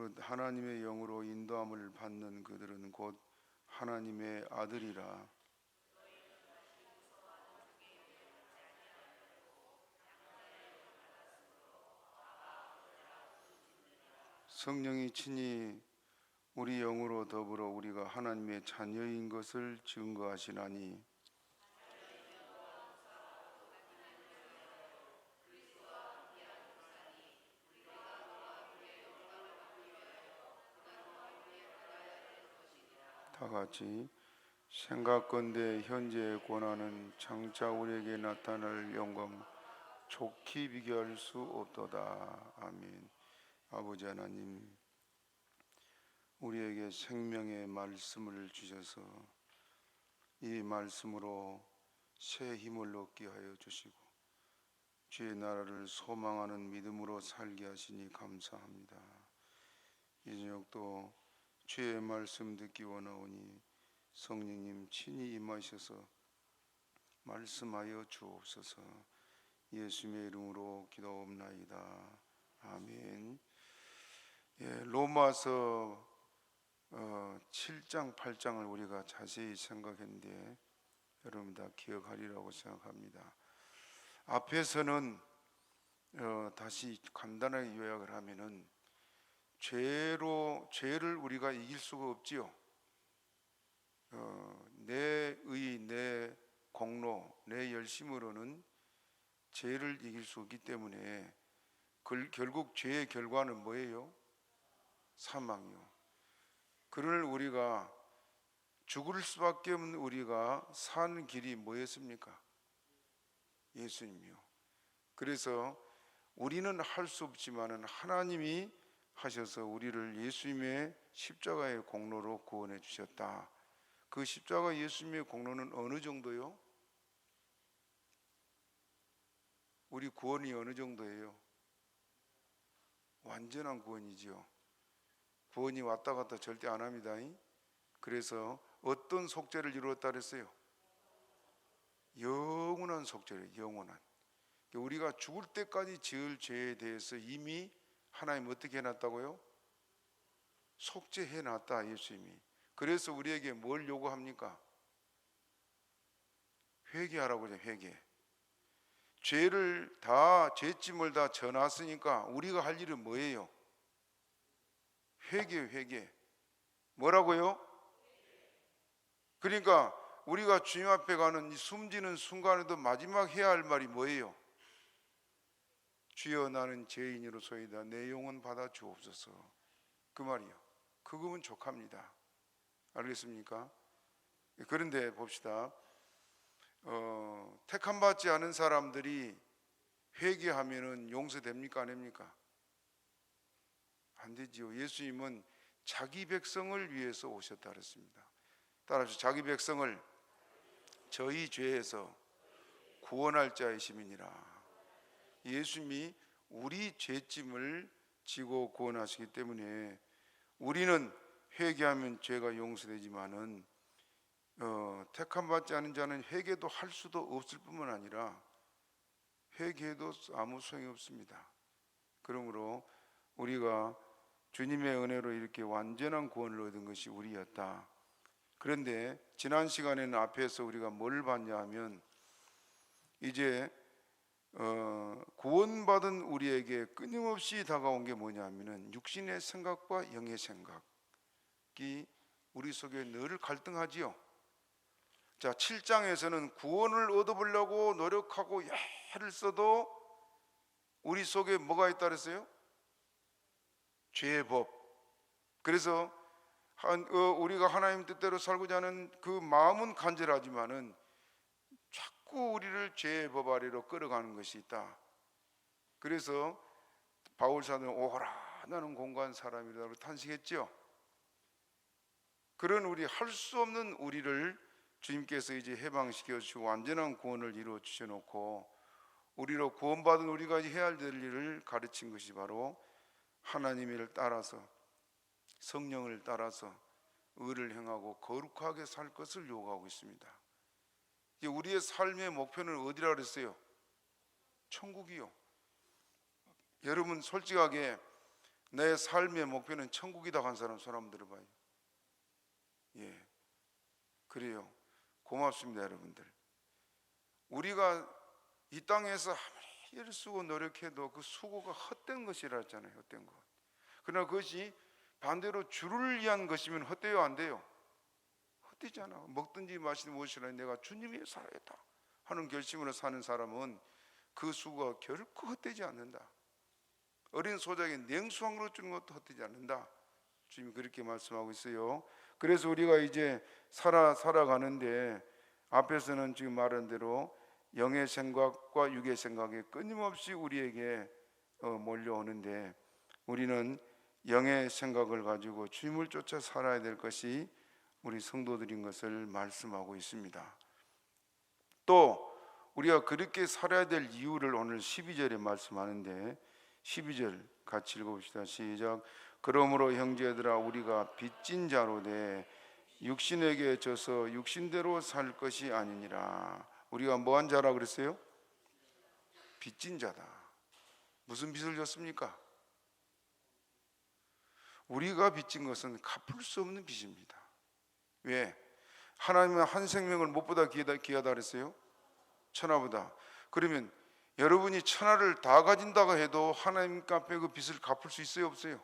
곧 하나님의 영으로 인도함을 받는 그들은 곧 하나님의 아들이라. 성령이 친히 우리 영으로 더불어 우리가 하나님의 자녀인 것을 증거하시나니 다 같이 생각건대 현재의 고난은 장차 우리에게 나타날 영광 좋게 비교할 수 없도다. 아멘. 아버지 하나님, 우리에게 생명의 말씀을 주셔서 이 말씀으로 새 힘을 얻게 하여 주시고 주의 나라를 소망하는 믿음으로 살게 하시니 감사합니다. 이 저녁도 주의 말씀 듣기 원하오니 성령님 친히 임하셔서 말씀하여 주옵소서. 예수님의 이름으로 기도옵나이다. 아멘. 로마서 7장 8장을 우리가 자세히 생각했는데 여러분 다 기억하리라고 생각합니다. 앞에서는 다시 간단하게 요약을 하면은 죄를 우리가 이길 수가 없지요. 내 의, 내 공로, 내 열심으로는 죄를 이길 수 없기 때문에 결국 죄의 결과는 뭐예요? 사망이요. 그를 우리가 죽을 수밖에 없는 우리가 사는 길이 뭐였습니까? 예수님이요. 그래서 우리는 할 수 없지만은 하나님이 하셔서 우리를 예수님의 십자가의 공로로 구원해 주셨다. 그 십자가 예수님의 공로는 어느 정도요? 우리 구원이 어느 정도예요? 완전한 구원이지요. 구원이 왔다 갔다 절대 안 합니다. 그래서 어떤 속죄를 이루었다 그랬어요? 영원한 속죄를, 영원한. 우리가 죽을 때까지 지을 죄에 대해서 이미 하나님 어떻게 해놨다고요? 속죄해놨다, 예수님이. 그래서 우리에게 뭘 요구합니까? 회개하라고 해요. 회개. 죄짐을 다 져놨으니까 우리가 할 일은 뭐예요? 회개. 뭐라고요? 그러니까 우리가 주님 앞에 가는 이 숨지는 순간에도 마지막 해야 할 말이 뭐예요? 주여 나는 죄인으로소이다. 내 영혼 받아 주옵소서. 그 말이요. 그거면 족합니다. 알겠습니까? 그런데 봅시다. 택함받지 않은 사람들이 회개하면은 용서됩니까? 안 됩니까? 안 되지요. 예수님은 자기 백성을 위해서 오셨다 그랬습니다. 따라서 자기 백성을 저희 죄에서 구원할 자이심이니라. 예수님이 우리 죄짐을 지고 구원하시기 때문에 우리는 회개하면 죄가 용서되지만은 택함받지 않은 자는 회개도 할 수도 없을 뿐만 아니라 회개해도 아무 소용이 없습니다. 그러므로 우리가 주님의 은혜로 이렇게 완전한 구원을 얻은 것이 우리였다. 그런데 지난 시간에는 앞에서 우리가 뭘 봤냐 하면 이제 구원받은 우리에게 끊임없이 다가온 게 뭐냐 하면은 육신의 생각과 영의 생각이 우리 속에 늘 갈등하지요. 자, 7장에서는 구원을 얻어보려고 노력하고 애를 써도 우리 속에 뭐가 있다 그랬어요? 죄의 법. 그래서 우리가 하나님 뜻대로 살고자 하는 그 마음은 간절하지만은 자꾸 우리를 죄의 법 아래로 끌어가는 것이 있다. 그래서 바울 사도는 오호라 나는 공고한 사람이라고 탄식했죠. 그런 우리 할 수 없는 우리를 주님께서 이제 해방시켜 주시고 완전한 구원을 이루어 주셔놓고 우리로 구원받은 우리가 해야 할 일을 가르친 것이 바로 하나님을 따라서 성령을 따라서 의를 행하고 거룩하게 살 것을 요구하고 있습니다. 우리의 삶의 목표는 어디라 그랬어요? 천국이요. 여러분 솔직하게 내 삶의 목표는 천국이다 한 사람 손 한번 들어봐요. 예, 그래요. 고맙습니다, 여러분들. 우리가 이 땅에서 아무리 애를 쓰고 노력해도 그 수고가 헛된 것이라 했잖아요. 헛된 것. 그러나 그것이 반대로 주를 위한 것이면 헛되요, 안 돼요? 헛되잖아. 먹든지 마시든 무엇이라 내가 주님 위해 살아야겠다 하는 결심으로 사는 사람은 그 수고가 결코 헛되지 않는다. 어린 소작에 냉수 한 그릇 주는 것도 헛되지 않는다. 주님이 그렇게 말씀하고 있어요. 그래서 우리가 이제 살아가는데 앞에서는 지금 말한 대로 영의 생각과 육의 생각이 끊임없이 우리에게 몰려오는데 우리는 영의 생각을 가지고 주님을 쫓아 살아야 될 것이 우리 성도들인 것을 말씀하고 있습니다. 또 우리가 그렇게 살아야 될 이유를 오늘 12절에 말씀하는데 12절 같이 읽어봅시다. 시작. 그러므로 형제들아 우리가 빚진 자로 돼 육신에게 져서 육신대로 살 것이 아니니라. 우리가 뭐한 자라 그랬어요? 빚진 자다. 무슨 빚을 졌습니까? 우리가 빚진 것은 갚을 수 없는 빚입니다. 왜? 하나님은 한 생명을 무엇보다 귀하다 그랬어요? 천하보다. 그러면 여러분이 천하를 다 가진다고 해도 하나님 앞에 그 빚을 갚을 수 있어요, 없어요?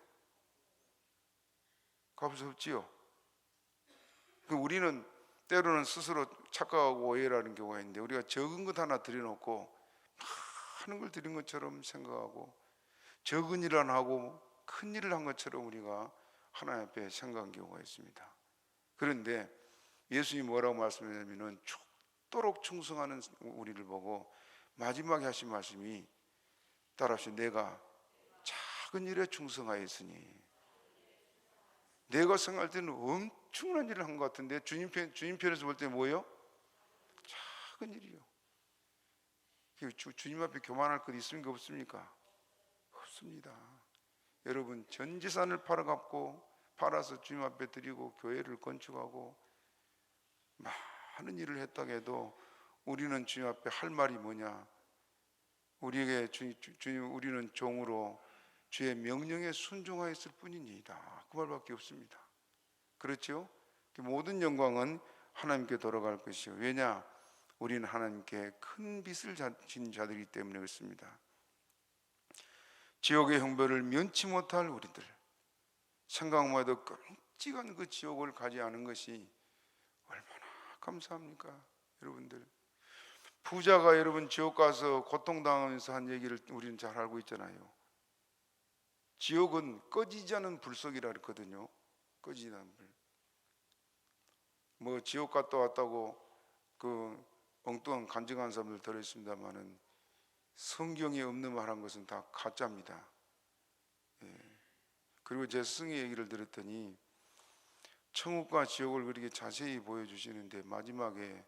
갚을 수 없지요. 우리는 때로는 스스로 착각하고 오해라는 경우가 있는데 우리가 적은 것 하나 들여놓고 많은 걸 드린 것처럼 생각하고 적은 일을 안 하고 큰 일을 한 것처럼 우리가 하나님 앞에 생각한 경우가 있습니다. 그런데 예수님이 뭐라고 말씀하냐면은 죽도록 충성하는 우리를 보고 마지막에 하신 말씀이 따라하시오. 내가 작은 일에 충성하였으니. 내가 생각할 때는 엄청난 일을 한 것 같은데 주님 편에서 볼 때 뭐예요? 작은 일이요. 주님 앞에 교만할 것 있습니까? 없습니까? 없습니다. 여러분 전 재산을 팔아서 주님 앞에 드리고 교회를 건축하고 많은 일을 했다고 해도 우리는 주님 앞에 할 말이 뭐냐? 우리에게 주님 우리는 종으로 주의 명령에 순종하였을 뿐이니이다. 그 말밖에 없습니다. 그렇죠? 모든 영광은 하나님께 돌아갈 것이요. 왜냐? 우리는 하나님께 큰 빚을 진 자들이기 때문에 그렇습니다. 지옥의 형벌을 면치 못할 우리들, 생각만 해도 끔찍한 그 지옥을 가지 않은 것이 얼마나 감사합니까? 여러분들, 부자가 여러분 지옥 가서 고통당하면서 한 얘기를 우리는 잘 알고 있잖아요. 지옥은 꺼지지 않은 불속이라 그랬거든요. 꺼지지 않은 불. 뭐 지옥 갔다 왔다고 그 엉뚱한 간증한 사람들 들었습니다만은 성경에 없는 말한 것은 다 가짜입니다. 예. 그리고 제 스승의 얘기를 들었더니 천국과 지옥을 그렇게 자세히 보여주시는데 마지막에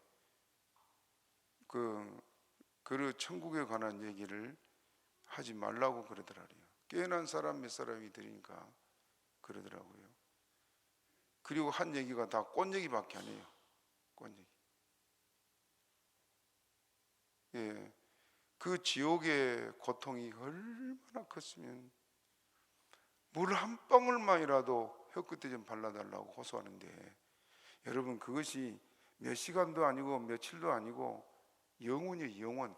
그 천국에 관한 얘기를 하지 말라고 그러더라고요. 깨어난 사람 몇 사람이 들으니까 그러더라고요. 그리고 한 얘기가 다 꼰얘기밖에 안 해요. 꼰얘기. 예, 그 지옥의 고통이 얼마나 컸으면 물 한 방울만이라도 혀끝에 좀 발라달라고 호소하는데 여러분 그것이 몇 시간도 아니고 며칠도 아니고 영원이에요. 영원.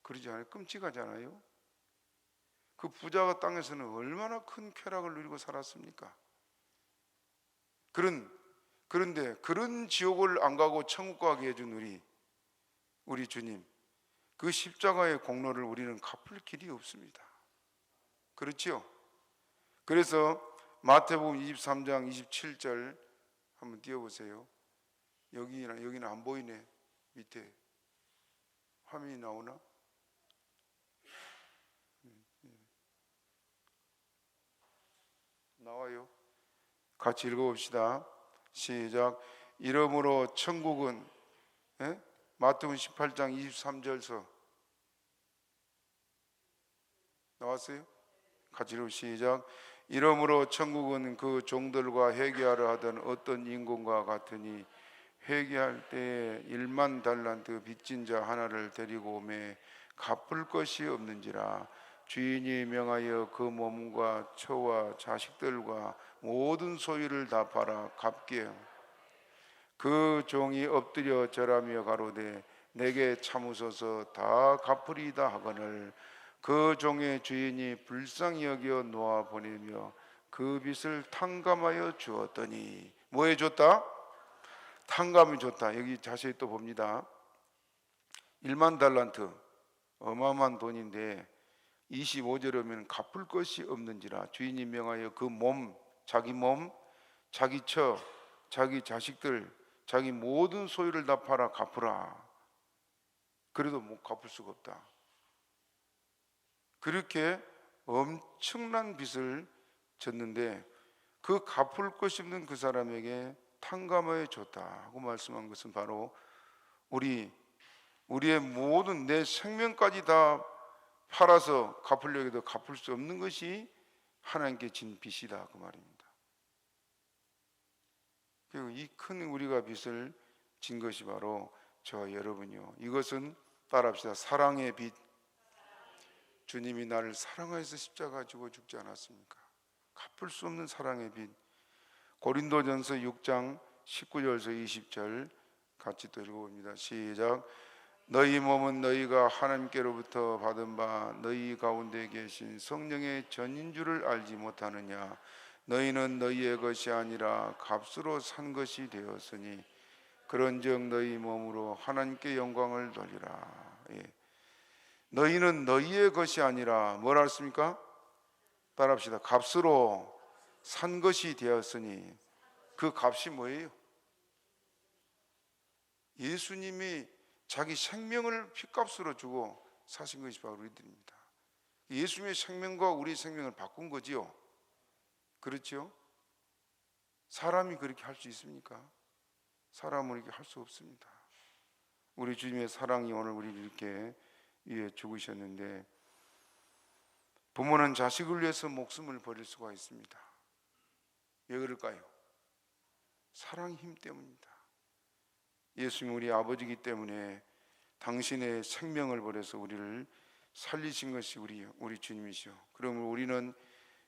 그러지 않아요? 끔찍하잖아요. 그 부자가 땅에서는 얼마나 큰 쾌락을 누리고 살았습니까? 그런데 그런 지옥을 안 가고 천국 가게 해준 우리 주님, 그 십자가의 공로를 우리는 갚을 길이 없습니다. 그렇죠? 그래서 마태복음 23장 27절 한번 띄워보세요. 여기는 안 보이네. 밑에 화면이 나오나? 나와요. 같이 읽어봅시다. 시작. 이러므로 천국은 마태복음 18장 23절서 나왔어요? 같이 읽어 시작. 이러므로 천국은 그 종들과 회개하려 하던 어떤 인공과 같으니 회개할 때에 1만 달란트 빚진 자 하나를 데리고 오매 갚을 것이 없는지라 주인이 명하여 그 몸과 처와 자식들과 모든 소유를 다 팔아 갚게. 그 종이 엎드려 절하며 가로되 내게 참으소서 다 갚으리이다 하거늘 그 종의 주인이 불쌍히 여겨 놓아 보내며 그 빚을 탕감하여 주었더니. 뭐해 줬다? 탕감을 줬다. 여기 자세히 또 봅니다. 1만 달란트, 어마어마한 돈인데 25절에 보면 갚을 것이 없는지라 주인이 명하여 그 몸, 자기 몸, 자기 처, 자기 자식들, 자기 모든 소유를 다 팔아 갚으라. 그래도 못 갚을 수가 없다. 그렇게 엄청난 빚을 졌는데 그 갚을 것이 없는 그 사람에게 탕감하여 줬다 하고 말씀한 것은 바로 우리의 모든 내 생명까지 다 팔아서 갚으려고 해도 갚을 수 없는 것이 하나님께 진 빚이다 그 말입니다. 그리고 이 큰 우리가 빚을 진 것이 바로 저와 여러분이요. 이것은 따라합시다. 사랑의 빚. 주님이 나를 사랑하여서 십자가 지고 죽지 않았습니까? 갚을 수 없는 사랑의 빚. 고린도전서 6장 19절에서 20절 같이 또 읽어봅니다. 시작. 너희 몸은 너희가 하나님께로부터 받은 바 너희 가운데 계신 성령의 전인 줄을 알지 못하느냐. 너희는 너희의 것이 아니라 값으로 산 것이 되었으니 그런즉 너희 몸으로 하나님께 영광을 돌리라. 예. 너희는 너희의 것이 아니라 뭐라 했습니까? 따라합시다. 값으로 산 것이 되었으니. 그 값이 뭐예요? 예수님이 자기 생명을 핏값으로 주고 사신 것이 바로 우리들입니다. 예수님의 생명과 우리 생명을 바꾼 거지요. 그렇죠? 사람이 그렇게 할 수 있습니까? 사람은 이렇게 할 수 없습니다. 우리 주님의 사랑이 오늘 우리를 이렇게 위해 죽으셨는데, 부모는 자식을 위해서 목숨을 버릴 수가 있습니다. 왜 그럴까요? 사랑의 힘 때문입니다. 예수님 우리 아버지이기 때문에 당신의 생명을 버려서 우리를 살리신 것이 우리 주님이시오. 그러면 우리는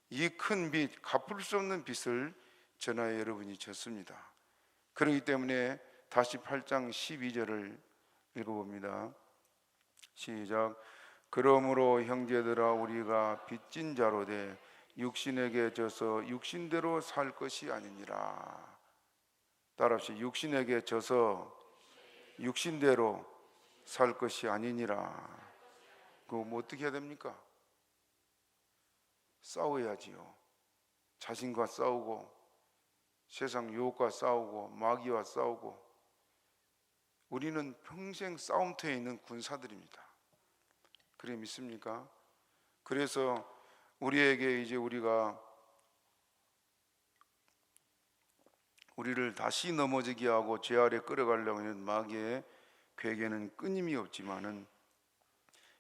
이 큰 빚, 갚을 수 없는 빚을 저나 여러분이 졌습니다. 그렇기 때문에 다시 8장 12절을 읽어봅니다. 시작. 그러므로 형제들아 우리가 빚진 자로 돼 육신에게 져서 육신대로 살 것이 아니니라. 따라합시다. 육신에게 져서 육신대로 살 것이 아니니라. 그거 뭐 어떻게 해야 됩니까? 싸워야지요. 자신과 싸우고 세상 유혹과 싸우고 마귀와 싸우고. 우리는 평생 싸움터에 있는 군사들입니다. 그래 믿습니까? 그래서 우리에게 이제 우리를 다시 넘어지게 하고 죄 아래 끌어가려고 하는 마귀의 괴계는 끊임이 없지만은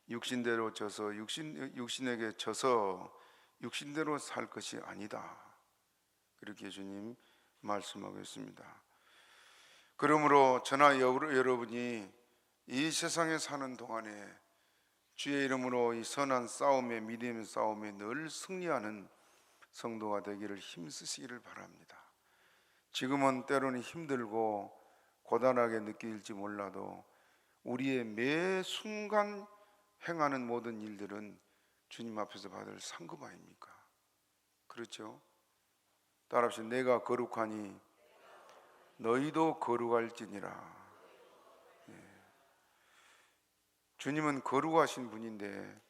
육신대로 져서 육신에게 져서 육신대로 살 것이 아니다. 그렇게 주님 말씀하고 있습니다. 그러므로 저나 여러분이 이 세상에 사는 동안에 주의 이름으로 이 선한 싸움에, 믿음의 싸움에 늘 승리하는 성도가 되기를 힘쓰시기를 바랍니다. 지금은 때로는 힘들고 고단하게 느낄지 몰라도 우리의 매 순간 행하는 모든 일들은 주님 앞에서 받을 상급 아닙니까? 그렇죠? 따라합시다. 내가 거룩하니 너희도 거룩할지니라. 주님은 거룩하신 분인데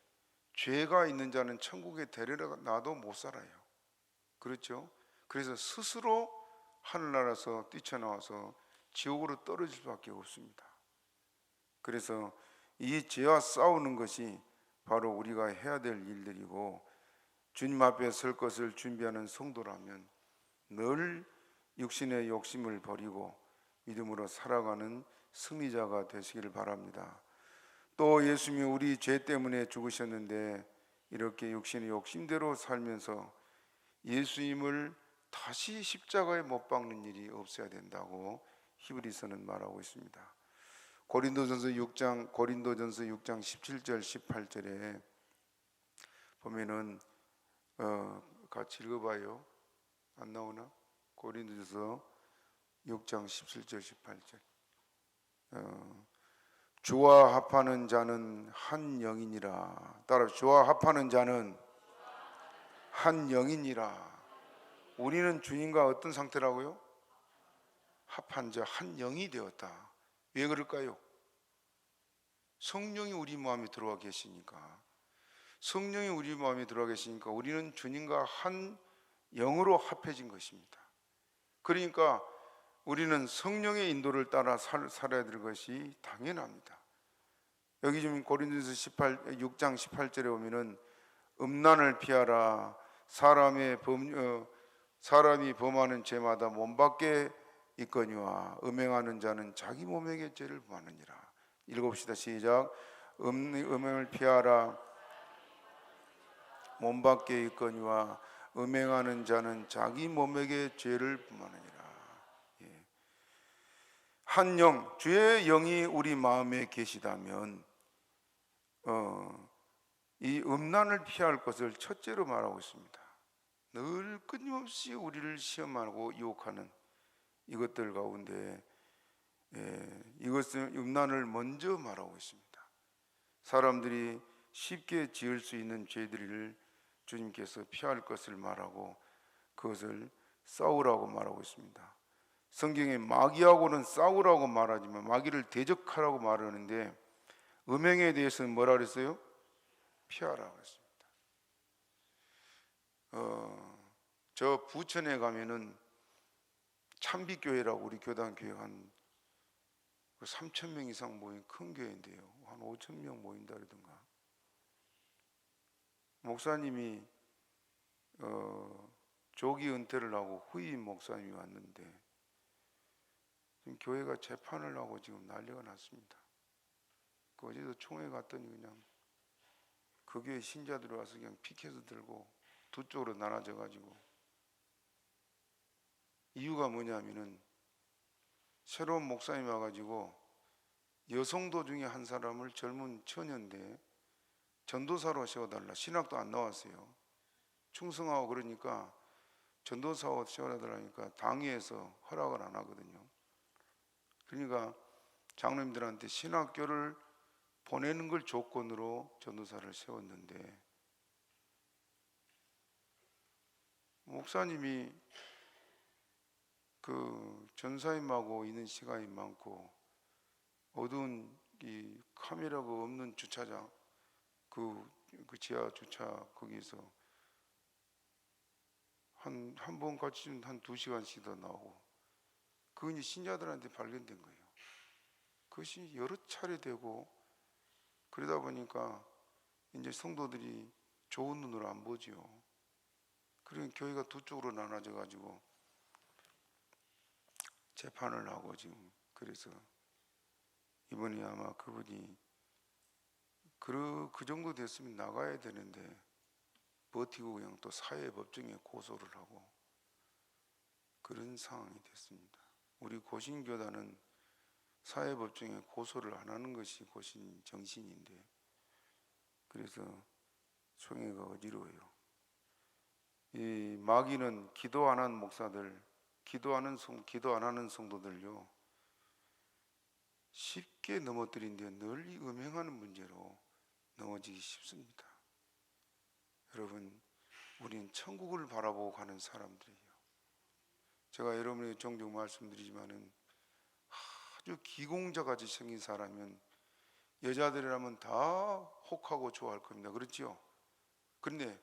죄가 있는 자는 천국에 데려가도 못 살아요. 그렇죠? 그래서 스스로 하늘나라에서 뛰쳐나와서 지옥으로 떨어질 수밖에 없습니다. 그래서 이 죄와 싸우는 것이 바로 우리가 해야 될 일들이고, 주님 앞에 설 것을 준비하는 성도라면 늘 육신의 욕심을 버리고 믿음으로 살아가는 승리자가 되시기를 바랍니다. 또 예수님이 우리 죄 때문에 죽으셨는데 이렇게 육신의 욕심대로 살면서 예수님을 다시 십자가에 못 박는 일이 없어야 된다고 히브리서는 말하고 있습니다. 고린도전서 6장 17절 18절에 보면은 같이 읽어봐요. 안 나오나? 고린도전서 6장 17절 18절. 주와 합하는 자는 한 영이니라. 따라 주와 합하는 자는 한 영이니라. 우리는 주님과 어떤 상태라고요? 합한 자 한 영이 되었다. 왜 그럴까요? 성령이 우리 마음에 들어와 계시니까. 성령이 우리 마음에 들어와 계시니까 우리는 주님과 한 영으로 합해진 것입니다. 그러니까 우리는 성령의 인도를 따라 살아야 될 것이 당연합니다. 여기 지금 고린도서 6장 18절에 보면은 음란을 피하라. 사람이 범하는 죄마다 몸 밖에 있거니와 음행하는 자는 자기 몸에게 죄를 범하느니라. 읽어봅시다. 시작. 음행을 피하라. 몸 밖에 있거니와 음행하는 자는 자기 몸에게 죄를 범하느니라. 한 영, 주의 영이 우리 마음에 계시다면 이 음란을 피할 것을 첫째로 말하고 있습니다. 늘 끊임없이 우리를 시험하고 유혹하는 이것들 가운데 이것은 음란을 먼저 말하고 있습니다. 사람들이 쉽게 지을 수 있는 죄들을 주님께서 피할 것을 말하고 그것을 싸우라고 말하고 있습니다. 성경에 마귀하고는 싸우라고 말하지만 마귀를 대적하라고 말하는데 음행에 대해서는 뭐라 그랬어요? 피하라고 했습니다. 저 부천에 가면은 참비교회라고 우리 교단 교회 한 3,000명 이상 모인 큰 교회인데요. 한 5,000명 모인다 그러던가. 목사님이 조기 은퇴를 하고 후임 목사님이 왔는데 지금 교회가 재판을 하고 지금 난리가 났습니다. 어제도 총회 갔더니 그냥 그 교회 신자들이 와서 그냥 피켓을 들고 두 쪽으로 나눠져 가지고 이유가 뭐냐면은 새로운 목사님이 와가지고 여성도 중에 한 사람을 젊은 처녀인데 전도사로 세워달라. 신학도 안 나왔어요. 충성하고 그러니까 전도사로 세워달라니까 당위에서 허락을 안 하거든요. 그러니까 장로님들한테 신학교를 보내는 걸 조건으로 전도사를 세웠는데 목사님이 그 전사님하고 있는 시간이 많고 어두운 이 카메라가 없는 주차장 그 지하 주차 거기서 한 번 같이 한 2시간씩 더 나오고 그건 신자들한테 발견된 거예요. 그것이 여러 차례 되고 그러다 보니까 이제 성도들이 좋은 눈으로 안 보지요. 그러니까 교회가 두 쪽으로 나눠져 가지고 재판을 하고 지금 그래서 이번에 아마 그분이 그 정도 됐으면 나가야 되는데 버티고 그냥 또 사회법정에 고소를 하고 그런 상황이 됐습니다. 우리 고신교단은 사회법정에 고소를 안 하는 것이 고신 정신인데 그래서 총회가 어지러워요. 이 마귀는 기도 안 하는 목사들, 기도 안 하는 성도들요 쉽게 넘어뜨린데 늘 이 음행하는 문제로 넘어지기 쉽습니다. 여러분, 우리는 천국을 바라보고 가는 사람들이에요. 제가 여러분에게 종종 말씀드리지만은 아주 기공자같이 생긴 사람은 여자들이라면 다 혹하고 좋아할 겁니다. 그렇죠? 그런데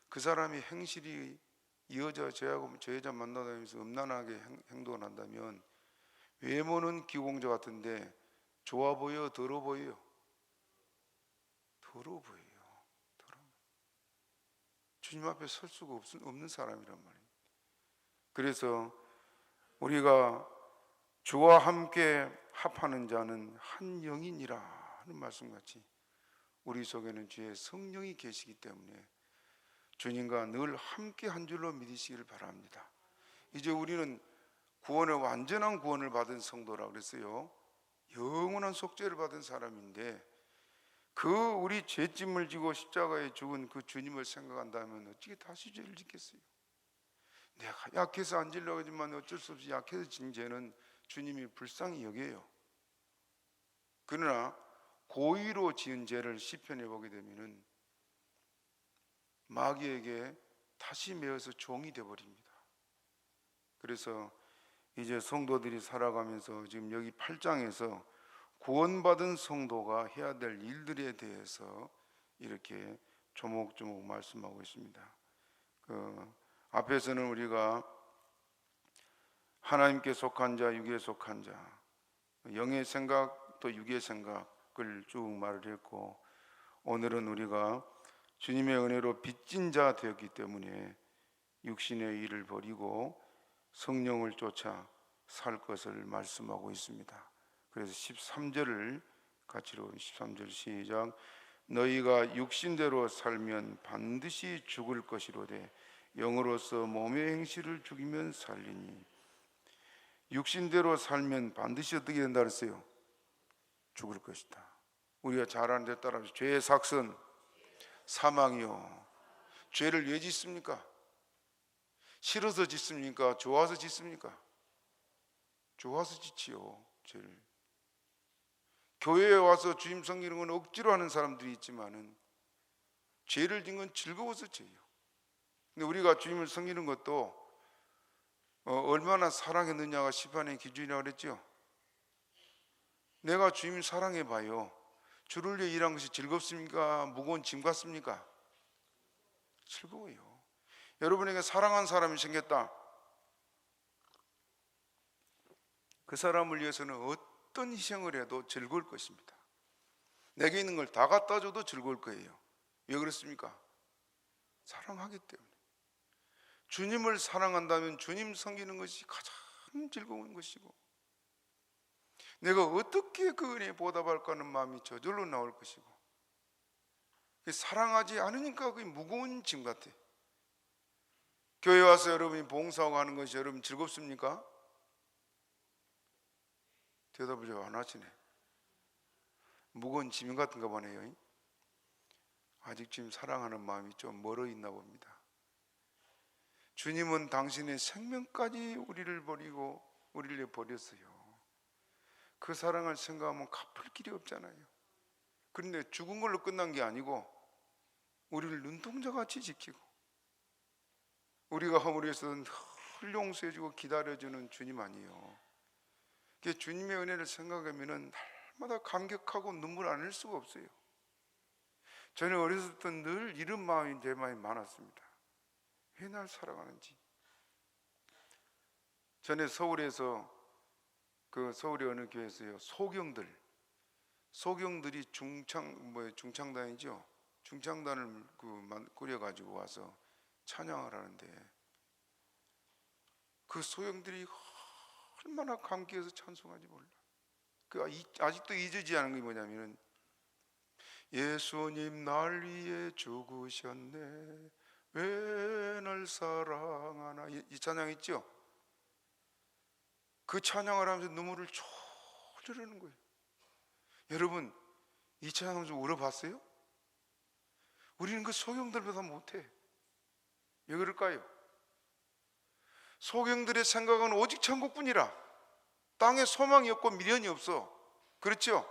그 사람이 행실이 이 여자 저 여자 만나다니면서 음란하게 행동을 한다면 외모는 기공자 같은데 좋아 보여, 더러 보여요? 더러 보여요. 주님 앞에 설 수가 없는 사람이란 말이에요. 그래서 우리가 주와 함께 합하는 자는 한 영이니라 하는 말씀같이 우리 속에는 주의 성령이 계시기 때문에 주님과 늘 함께 한 줄로 믿으시기를 바랍니다. 이제 우리는 완전한 구원을 받은 성도라 그랬어요. 영원한 속죄를 받은 사람인데 그 우리 죄짐을 지고 십자가에 죽은 그 주님을 생각한다면 어떻게 다시 죄를 짓겠어요? 내가 약해서 안 지려고 하지만 어쩔 수 없이 약해서 진 죄는 주님이 불쌍히 여겨요. 그러나 고의로 지은 죄를 시편에 보게 되면은 마귀에게 다시 매어서 종이 되어버립니다. 그래서 이제 성도들이 살아가면서 지금 여기 8장에서 구원받은 성도가 해야 될 일들에 대해서 이렇게 조목조목 말씀하고 있습니다. 그 앞에서는 우리가 하나님께 속한 자, 육에 속한 자, 영의 생각 또 육의 생각을 쭉 말을 했고, 오늘은 우리가 주님의 은혜로 빚진 자 되었기 때문에 육신의 일을 버리고 성령을 쫓아 살 것을 말씀하고 있습니다. 그래서 13절을 같이 읽어요. 13절 시작. 너희가 육신대로 살면 반드시 죽을 것이로되 영으로서 몸의 행실을 죽이면 살리니. 육신대로 살면 반드시 어떻게 된다 그랬어요? 죽을 것이다. 우리가 잘 아는 데 따라서 죄의 삭은 사망이요. 죄를 왜 짓습니까? 싫어서 짓습니까? 좋아서 짓습니까? 좋아서 짓지요. 죄를. 교회에 와서 주님 섬기는 건 억지로 하는 사람들이 있지만은 죄를 진 건 즐거워서 죄요. 근데 우리가 주님을 섬기는 것도 얼마나 사랑했느냐가 시판의 기준이라고 그랬죠. 내가 주님 사랑해 봐요. 주를 위해 일한 것이 즐겁습니까? 무거운 짐 같습니까? 즐거워요. 여러분에게 사랑한 사람이 생겼다. 그 사람을 위해서는 어떤 희생을 해도 즐거울 것입니다. 내게 있는 걸 다 갖다 줘도 즐거울 거예요. 왜 그렇습니까? 사랑하기 때문에. 주님을 사랑한다면 주님 섬기는 것이 가장 즐거운 것이고, 내가 어떻게 그 은혜에 보답할까 하는 마음이 저절로 나올 것이고, 사랑하지 않으니까 그게 무거운 짐 같아. 교회 와서 여러분이 봉사하고 하는 것이 여러분 즐겁습니까? 대답을 안 하시네. 무거운 짐 같은가 보네요. 아직 지금 사랑하는 마음이 좀 멀어 있나 봅니다. 주님은 당신의 생명까지 우리를 버리고 우리를 위해 버렸어요. 그 사랑을 생각하면 갚을 길이 없잖아요. 그런데 죽은 걸로 끝난 게 아니고 우리를 눈동자같이 지키고 우리가 허물에서 늘 용서해주고 기다려주는 주님 아니에요. 주님의 은혜를 생각하면 날마다 감격하고 눈물 안 흘릴 수가 없어요. 저는 어렸을 때 늘 이런 마음이 제 마음이 많았습니다. 왜 날 사랑하는지. 전에 서울에서 서울의 어느 교회에서요, 소경들이 중창단이죠. 중창단을 꾸려가지고 와서 찬양을 하는데 그 소경들이 얼마나 감격해서 찬송하지 몰라. 아직도 잊어지지 않은 게 뭐냐면은 예수님 날 위해 죽으셨네 왜 날 사랑하나, 이 찬양 있죠? 그 찬양을 하면서 눈물을 졸졸 흐르는 거예요. 여러분 이 찬양을 좀 울어봤어요? 우리는 그 소경들보다 못해. 왜 그럴까요? 소경들의 생각은 오직 천국뿐이라. 땅에 소망이 없고 미련이 없어. 그렇죠?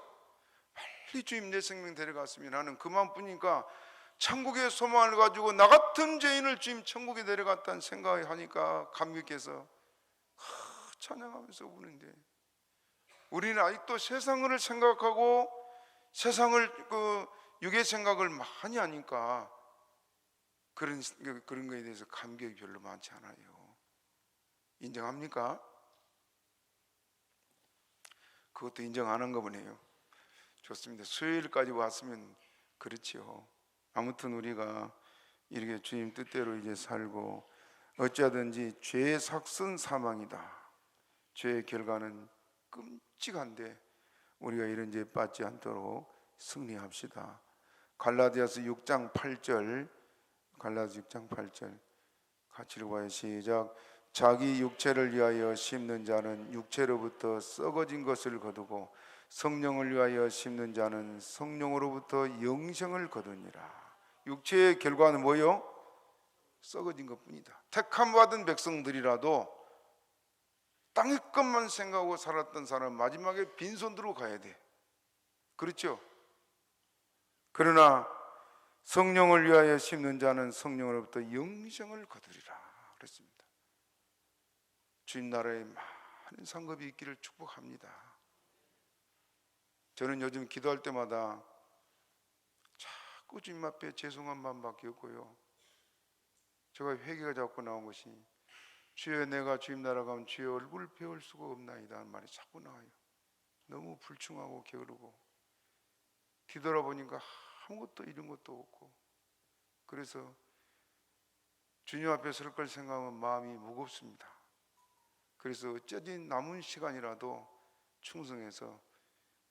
빨리 주님 내 생명 데려갔으면 하는 그 마음뿐이니까 천국의 소망을 가지고 나 같은 죄인을 주님 천국에 데려갔다는 생각을 하니까 감격해서 찬양하면서 우는데, 우리는 아직도 세상을 생각하고 세상을 육의 생각을 많이 하니까 그런 거에 대해서 감격이 별로 많지 않아요. 인정합니까? 그것도 인정하는 거 보네요. 좋습니다. 수요일까지 왔으면 그렇지요. 아무튼 우리가 이렇게 주님 뜻대로 이제 살고, 어찌하든지 죄의 삭은 사망이다. 죄의 결과는 끔찍한데 우리가 이런 죄에 빠지지 않도록 승리합시다. 갈라디아서 6장 8절, 갈라디아서 6장 8절 같이 읽어봐요. 시작. 자기 육체를 위하여 심는 자는 육체로부터 썩어진 것을 거두고 성령을 위하여 심는 자는 성령으로부터 영생을 거두니라. 육체의 결과는 뭐요? 썩어진 것뿐이다. 택함 받은 백성들이라도 땅의 것만 생각하고 살았던 사람은 마지막에 빈손으로 가야 돼. 그렇죠? 그러나 성령을 위하여 심는 자는 성령으로부터 영생을 거두리라 그랬습니다. 주님 나라에 많은 상급이 있기를 축복합니다. 저는 요즘 기도할 때마다 자꾸 주님 앞에 죄송한 마음밖에 없고요, 제가 회개가 자꾸 나온 것이 주여 내가 주님 나라 가면 주의 얼굴을 배울 수가 없나이다 하는 말이 자꾸 나와요. 너무 불충하고 게으르고 뒤돌아보니까 아무것도 이런 것도 없고, 그래서 주님 앞에 설 걸 생각하면 마음이 무겁습니다. 그래서 어쩌지 남은 시간이라도 충성해서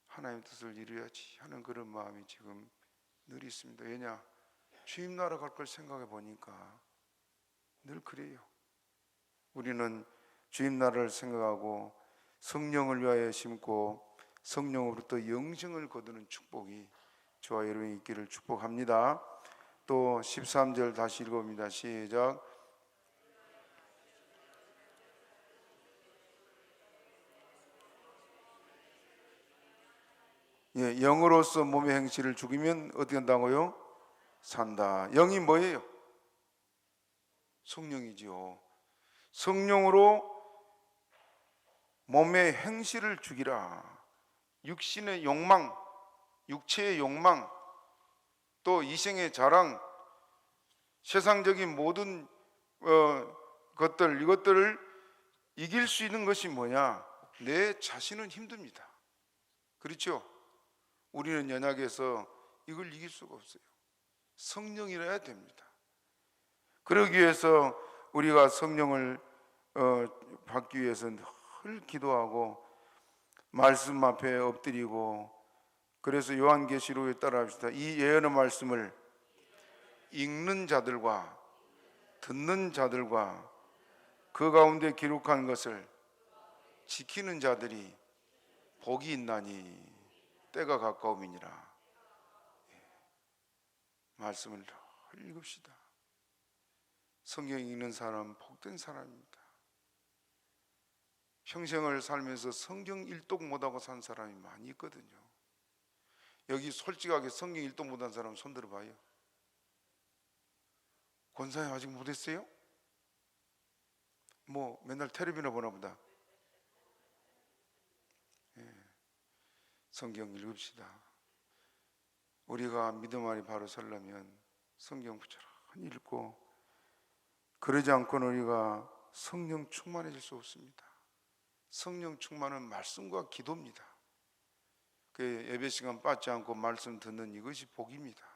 하나님의 뜻을 이루어야지 하는 그런 마음이 지금 늘 있습니다. 왜냐? 주님 나라 갈 걸 생각해 보니까 늘 그래요. 우리는 주님 나라를 생각하고 성령을 위하여 심고 성령으로부터 영생을 거두는 축복이 저와 여러분이 있기를 축복합니다. 또 13절 다시 읽어봅니다. 시작. 예, 영으로서 몸의 행실을 죽이면 어떻게 한다고요? 산다. 영이 뭐예요? 성령이지요. 성령으로 몸의 행실을 죽이라. 육신의 욕망, 육체의 욕망, 또 이생의 자랑, 세상적인 모든 것들, 이것들을 이길 수 있는 것이 뭐냐? 내 자신은 힘듭니다. 그렇죠? 우리는 연약해서 이걸 이길 수가 없어요. 성령이라야 됩니다. 그러기 위해서 우리가 성령을 받기 위해서 늘 기도하고 말씀 앞에 엎드리고, 그래서 요한계시록에 따라합시다. 이 예언의 말씀을 읽는 자들과 듣는 자들과 그 가운데 기록한 것을 지키는 자들이 복이 있나니 때가 가까움이니라. 말씀을 늘 읽읍시다. 성경 읽는 사람은 복된 사람입니다. 평생을 살면서 성경 일독 못하고 산 사람이 많이 있거든요. 여기 솔직하게 성경 일독 못한 사람 손 들어봐요. 권사님 아직 못했어요? 뭐 맨날 텔레비나 보나 보다. 성경 읽읍시다. 우리가 믿음 안에 바로 서려면 성경 부지런히 읽고, 그러지 않고는 우리가 성령 충만해질 수 없습니다. 성령 충만은 말씀과 기도입니다. 그 예배 시간 빠지지 않고 말씀 듣는 이것이 복입니다.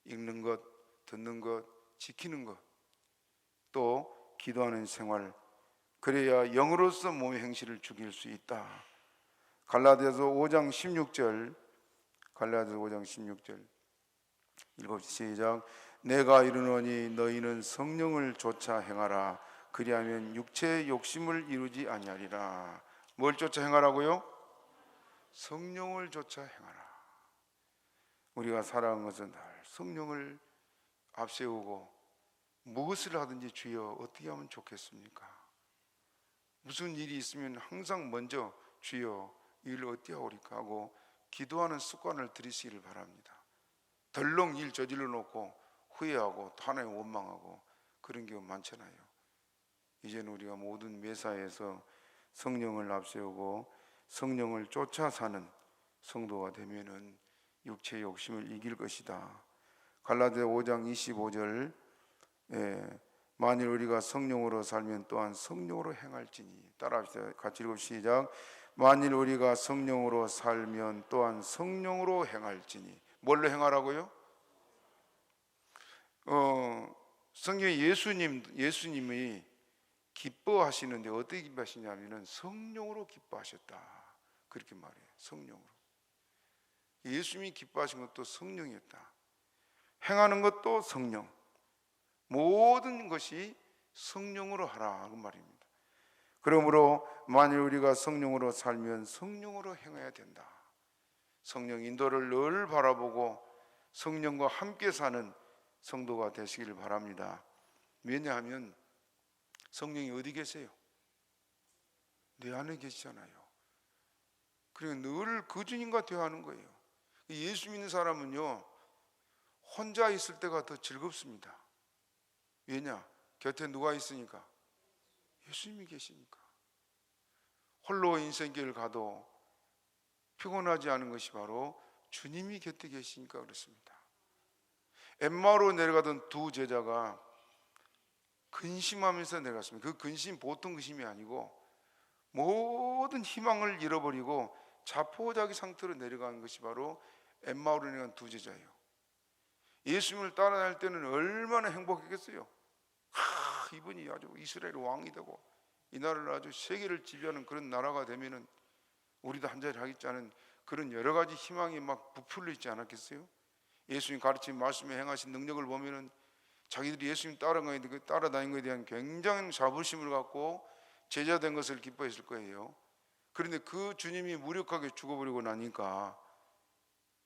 읽는 것, 듣는 것, 지키는 것, 또 기도하는 생활, 그래야 영으로서 몸의 행실을 죽일 수 있다. 갈라디아서 5장 16절, 갈라디아서 5장 16절 읽읍시다. 시작. 내가 이르노니 너희는 성령을 쫓아 행하라. 그리하면 육체의 욕심을 이루지 아니하리라. 뭘 쫓아 행하라고요? 성령을 쫓아 행하라. 우리가 살아가는 것은 늘 성령을 앞세우고 무엇을 하든지 주여 어떻게 하면 좋겠습니까? 무슨 일이 있으면 항상 먼저 주여 이 일을 어떻게 하오리까 하고 기도하는 습관을 들이시기를 바랍니다. 덜렁 일 저질러 놓고 후회하고 또 하나님 원망하고 그런 경우 많잖아요. 이제는 우리가 모든 매사에서 성령을 앞세우고 성령을 쫓아 사는 성도가 되면은 육체의 욕심을 이길 것이다. 갈라디아 5장 25절, 만일 우리가 성령으로 살면 또한 성령으로 행할지니. 따라합시다. 같이 읽읍시다. 시작. 만일 우리가 성령으로 살면 또한 성령으로 행할지니. 뭘로 행하라고요? 성경에 예수님이 기뻐하시는데 어떻게 기뻐하시냐면은 성령으로 기뻐하셨다 그렇게 말해요. 성령으로. 예수님이 기뻐하신 것도 성령이었다. 행하는 것도 성령. 모든 것이 성령으로 하라 그 말입니다. 그러므로 만일 우리가 성령으로 살면 성령으로 행해야 된다. 성령 인도를 늘 바라보고 성령과 함께 사는 성도가 되시길 바랍니다. 왜냐하면 성령이 어디 계세요? 내 안에 계시잖아요. 그러니까 늘 그 주님과 대화하는 거예요. 예수 믿는 사람은요, 혼자 있을 때가 더 즐겁습니다. 왜냐? 곁에 누가 있으니까? 예수님이 계시니까. 홀로 인생길을 가도 피곤하지 않은 것이 바로 주님이 곁에 계시니까 그렇습니다. 엠마오로 내려가던 두 제자가 근심하면서 내려갔습니다. 그 근심 보통 근심이 아니고 모든 희망을 잃어버리고 자포자기 상태로 내려가는 것이 바로 엠마오로 내려간 두 제자예요. 예수님을 따라다닐 때는 얼마나 행복했겠어요. 이분이 아주 이스라엘 왕이 되고 이 나라를 아주 세계를 지배하는 그런 나라가 되면은 우리도 한 자리 하겠지 않은 그런 여러 가지 희망이 막 부풀려 있지 않았겠어요? 예수님 가르친 말씀에 행하신 능력을 보면은 자기들이 예수님 따라다닌 것에 대한 굉장한 자부심을 갖고 제자 된 것을 기뻐했을 거예요. 그런데 그 주님이 무력하게 죽어버리고 나니까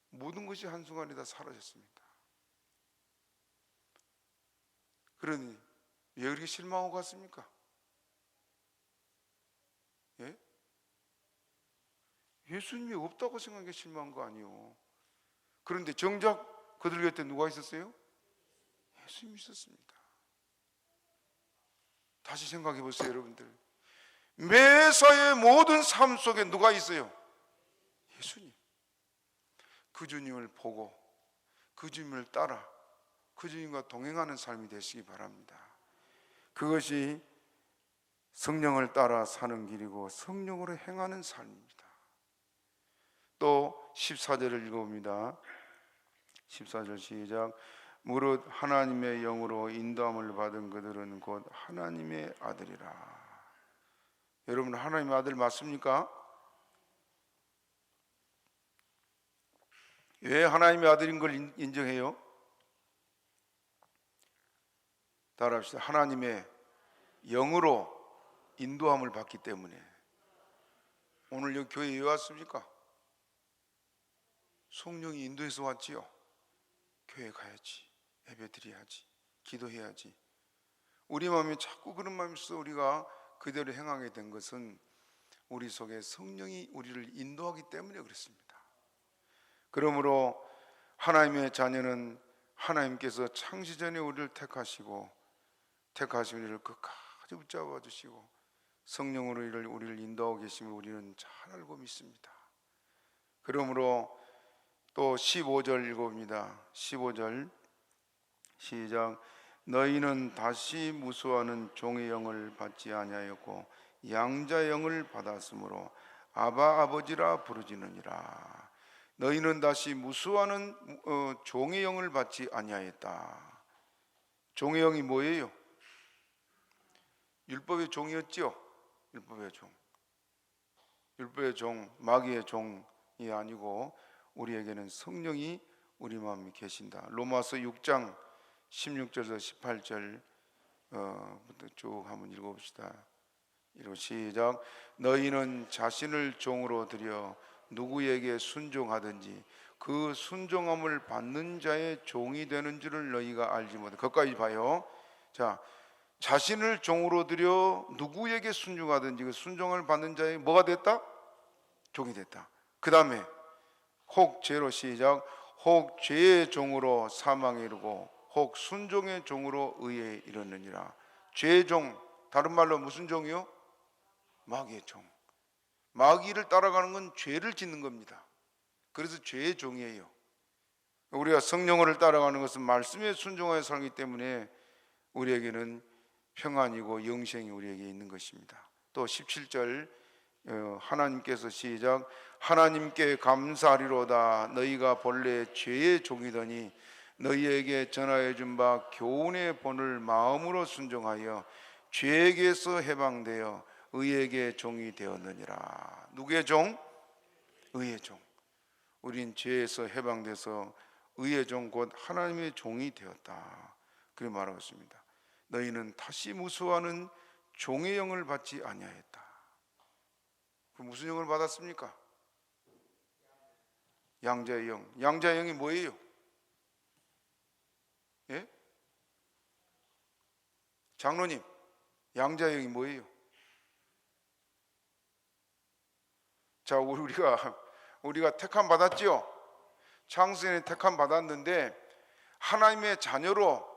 모든 것이 한순간에 다 사라졌습니다. 그러니 왜 그렇게 실망하고 갔습니까? 예? 예수님이 없다고 생각해 실망한 거 아니에요. 그런데 정작 그들 곁에 누가 있었어요? 예수님이 있었습니다. 다시 생각해 보세요, 여러분들. 매사의 모든 삶 속에 누가 있어요? 예수님. 그 주님을 보고 그 주님을 따라 그 주님과 동행하는 삶이 되시기 바랍니다. 그것이 성령을 따라 사는 길이고 성령으로 행하는 삶입니다. 또 14절을 읽어봅니다. 14절 시작. 무릇 하나님의 영으로 인도함을 받은 그들은 곧 하나님의 아들이라. 여러분 하나님의 아들 맞습니까? 왜 하나님의 아들인 걸 인정해요? 따라합시다. 하나님의 영으로 인도함을 받기 때문에. 오늘 여기 교회에 왜 왔습니까? 성령이 인도해서 왔지요. 교회 가야지, 예배 드려야지, 기도해야지. 우리 마음에 자꾸 그런 마음이 있어서 우리가 그대로 행하게 된 것은 우리 속에 성령이 우리를 인도하기 때문에 그렇습니다. 그러므로 하나님의 자녀는 하나님께서 창시전에 우리를 택하시고 택하신 우리를 끝까지 붙잡아 주시고 성령으로 우리를 인도하고 계심을 우리는 잘 알고 믿습니다. 그러므로 또 15절 읽어봅니다. 15절 시작. 너희는 다시 무수하는 종의 영을 받지 아니하였고 양자의 영을 받았으므로 아바 아버지라 부르짖느니라. 너희는 다시 무수하는 종의 영을 받지 아니하였다. 종의 영이 뭐예요? 율법의 종이었죠. 율법의 종. 율법의 종, 마귀의 종이 아니고 우리에게는 성령이 우리 마음에 계신다. 로마서 6장 16절에서 18절부터 쭉 한번 읽어봅시다. 이로 시작. 너희는 자신을 종으로 들여 누구에게 순종하든지 그 순종함을 받는 자의 종이 되는 줄을 너희가 알지 못해. 거기까지 봐요. 자, 자신을 종으로 들여 누구에게 순종하든지 그 순종을 받는 자의 뭐가 됐다? 종이 됐다. 그 다음에 혹 죄로 시작. 혹 죄의 종으로 사망에 이르고 혹 순종의 종으로 의에 이르느니라. 죄의 종, 다른 말로 무슨 종이요? 마귀의 종. 마귀를 따라가는 건 죄를 짓는 겁니다. 그래서 죄의 종이에요. 우리가 성령을 따라가는 것은 말씀에 순종하여 살기 때문에 우리에게는 평안이고 영생이 우리에게 있는 것입니다. 또 17절 하나님께서 시작. 하나님께 감사하리로다. 너희가 본래 죄의 종이더니 너희에게 전하여 준 바 교훈의 본을 마음으로 순종하여 죄에게서 해방되어 의에게 종이 되었느니라. 누구의 종? 의의 종. 우린 죄에서 해방돼서 의의 종 곧 하나님의 종이 되었다. 그렇게 말하고 있습니다. 너희는 다시 무수하는 종의 영을 받지 아니하였다. 그 무슨 영을 받았습니까? 양자의 영. 양자의 영이 뭐예요? 예? 장로님, 양자의 영이 뭐예요? 자, 우리가 택함 받았지요? 창세전에 택함 받았는데 하나님의 자녀로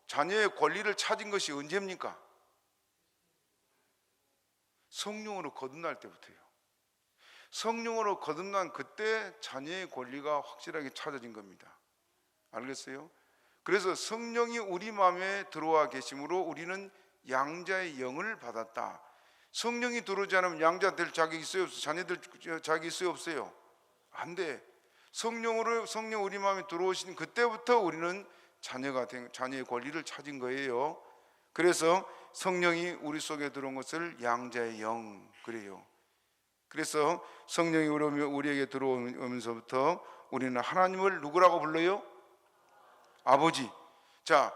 자녀의 권리를 찾은 것이 언제입니까? 성령으로 거듭날 때부터예요. 성령으로 거듭난 그때 자녀의 권리가 확실하게 찾아진 겁니다. 알겠어요? 그래서 성령이 우리 마음에 들어와 계심으로 우리는 양자의 영을 받았다. 성령이 들어오지 않으면 양자 될 자격이 있어요? 없어요? 자녀들 자격이 있어요? 없어요? 안 돼. 성령 우리 마음에 들어오신 그때부터 우리는 자녀의 권리를 찾은 거예요. 그래서 성령이 우리 속에 들어온 것을 양자의 영 그래요. 그래서 성령이 우리에게 들어오면서부터 우리는 하나님을 누구라고 불러요? 아버지. 자,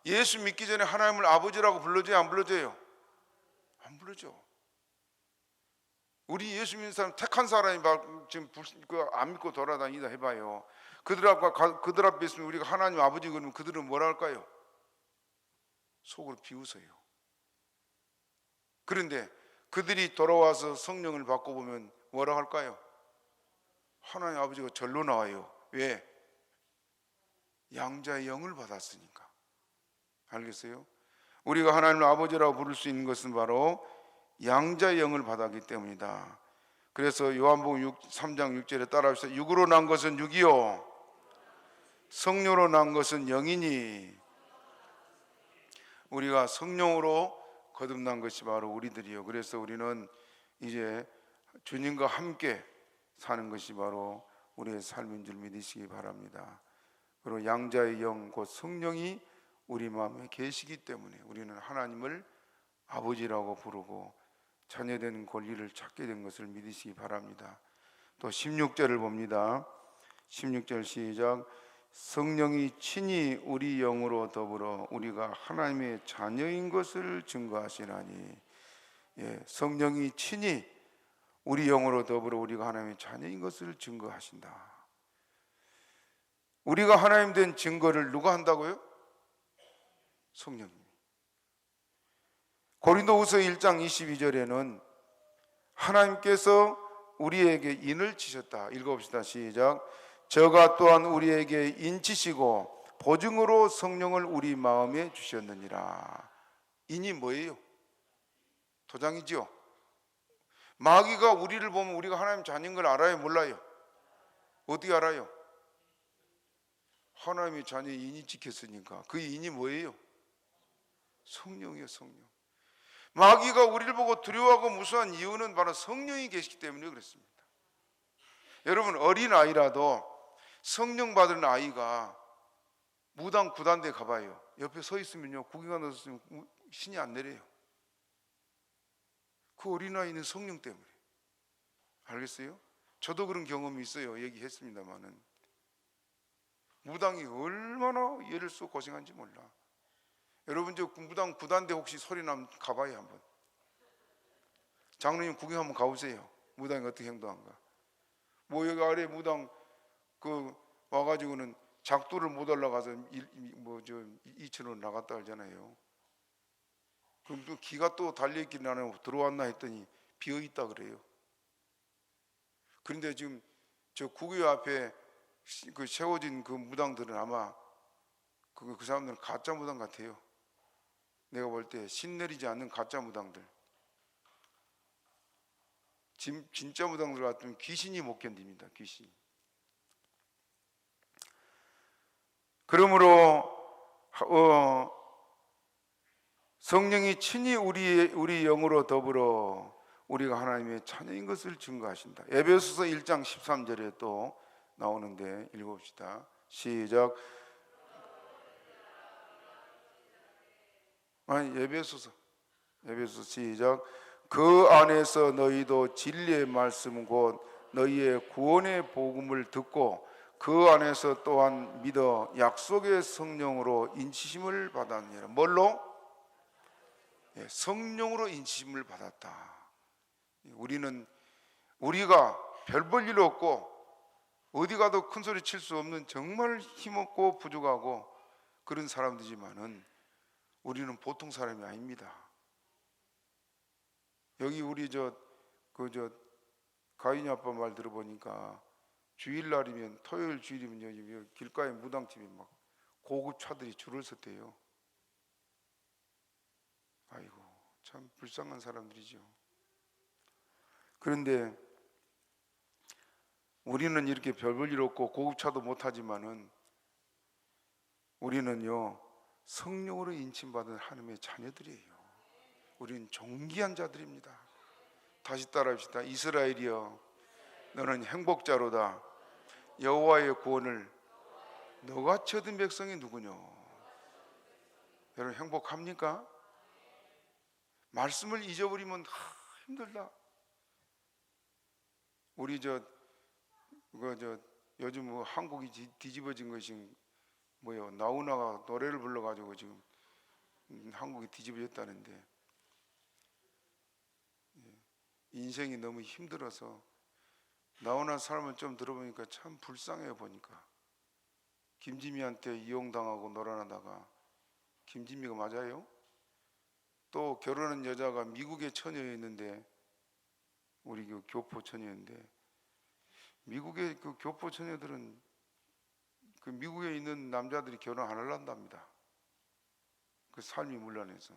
예수 믿기 전에 하나님을 아버지라고 불러줘요? 안 불러줘요? 안 불러줘. 우리 예수 믿는 사람 택한 사람이 지금 안 믿고 돌아다니다 해봐요. 그들 앞에 있으면 우리가 하나님 아버지 그러면 그들은 뭐라 할까요? 속으로 비웃어요. 그런데 그들이 돌아와서 성령을 받고 보면 뭐라 할까요? 하나님 아버지가 절로 나와요. 왜? 양자의 영을 받았으니까. 알겠어요? 우리가 하나님을 아버지라고 부를 수 있는 것은 바로 양자의 영을 받았기 때문이다. 그래서 요한복음 3장 6절에 따라합시다. 육으로 난 것은 육이요 성령으로 난 것은 영이니. 우리가 성령으로 거듭난 것이 바로 우리들이요. 그래서 우리는 이제 주님과 함께 사는 것이 바로 우리의 삶인 줄 믿으시기 바랍니다. 그리고 양자의 영 곧 성령이 우리 마음에 계시기 때문에 우리는 하나님을 아버지라고 부르고 자녀된 권리를 찾게 된 것을 믿으시기 바랍니다. 또 16절을 봅니다. 16절 시작. 성령이 친히 우리 영으로 더불어 우리가 하나님의 자녀인 것을 증거하시나니. 예, 성령이 친히 우리 영으로 더불어 우리가 하나님의 자녀인 것을 증거하신다. 우리가 하나님 된 증거를 누가 한다고요? 성령님. 고린도후서 1장 22절에는 하나님께서 우리에게 인을 치셨다. 읽어봅시다. 시작. 저가 또한 우리에게 인치시고 보증으로 성령을 우리 마음에 주셨느니라. 인이 뭐예요? 도장이지요. 마귀가 우리를 보면 우리가 하나님 자녀인 걸 알아요? 몰라요? 어떻게 알아요? 하나님의 자녀의 인이 찍혔으니까. 그 인이 뭐예요? 성령이에요. 성령. 마귀가 우리를 보고 두려워하고 무서워한 이유는 바로 성령이 계시기 때문에 그렇습니다. 여러분, 어린아이라도 성령 받은 아이가 무당 구단대 가봐요. 옆에 서 있으면요, 구경하는 있으면 신이 안 내려요. 그 어린아이는 성령 때문에. 알겠어요? 저도 그런 경험이 있어요. 얘기했습니다마는 무당이 얼마나 얘를 쏘 고생한지 몰라. 여러분, 저 무당 구단대 혹시 소리 나면 가봐요. 한번 장로님 구경 한번 가보세요. 무당이 어떻게 행동한가. 뭐 여기 아래 무당 그 와가지고는 작두를 못 올라가서 2,000원 나갔다 하잖아요. 그럼 또 기가 또 달려있긴 하네. 들어왔나 했더니 비어있다 그래요. 그런데 지금 저 구교 앞에 그 세워진 그 무당들은 아마 그 사람들은 가짜 무당 같아요. 내가 볼 때 신 내리지 않는 가짜 무당들. 진짜 무당들 같으면 귀신이 못 견딥니다. 귀신. 그러므로 성령이 친히 우리 영으로 더불어 우리가 하나님의 자녀인 것을 증거하신다. 에베소서 1장 13절에 또 나오는데 읽어봅시다. 시작. 에베소서 시작. 그 안에서 너희도 진리의 말씀 곧 너희의 구원의 복음을 듣고 그 안에서 또한 믿어 약속의 성령으로 인치심을 받았느니라. 뭘로? 성령으로 인침을 받았다. 우리가 별 볼 일 없고 어디 가도 큰 소리 칠 수 없는 정말 힘없고 부족하고 그런 사람들이지만은 우리는 보통 사람이 아닙니다. 여기 우리 가인이 아빠 말 들어보니까 주일날이면, 토요일 주일이면 여기 길가에 무당집이 막 고급 차들이 줄을 섰대요. 아이고, 참 불쌍한 사람들이죠. 그런데 우리는 이렇게 별 볼 일 없고 고급차도 못하지만은 우리는요 성령으로 인침받은 하나님의 자녀들이에요. 우리는 존귀한 자들입니다. 다시 따라합시다. 이스라엘이여, 너는 행복자로다. 여호와의 구원을 너같이 얻은 백성이 누구뇨? 여러분 행복합니까? 말씀을 잊어버리면 힘들다. 우리 요즘 한국이 뒤집어진 것이 뭐요? 나훈아가 노래를 불러가지고 지금 한국이 뒤집어졌다는데, 인생이 너무 힘들어서 나훈아 삶을 좀 들어보니까 참 불쌍해요. 보니까 김지미한테 이용당하고 놀아나다가, 김지미가 맞아요? 또 결혼한 여자가 미국의 처녀였는데, 우리 그 교포 처녀인데, 미국의 그 교포 처녀들은 그 미국에 있는 남자들이 결혼 안 하려답니다. 그 삶이 문란해서